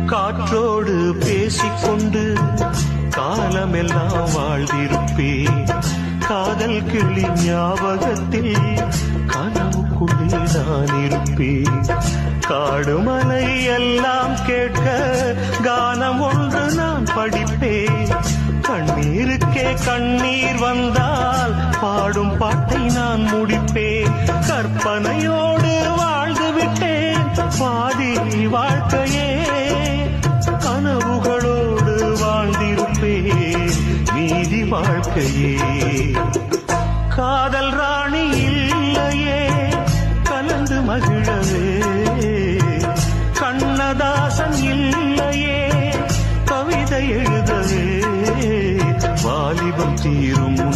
காற்றோடு பேசிக்கொண்டு காலமெல்லாம் வாழ்ந்திருப்பேன். காதல் கிளி ஞாபகத்தில் கனவுக்குள்ளே நான் இருப்பேன். காடுமலை எல்லாம் கேட்க கானம் ஒன்று நான் படிப்பேன். கண்ணீருக்கே கண்ணீர் வந்தால் பாடும் பாட்டை நான் முடிப்பேன். கற்பனையோடு வாழ்ந்து விட்டேன் பாதி வாழ்க்கையே. கனவுகளோடு வாழ்ந்திருப்பேன் மீதி வாழ்க்கையே. காதல் ராணி இல்லையே கலந்து மகிழவே. கண்ணதாசன் இல்லையே கவிதை எழுதவே. வாலிபம் தீரும்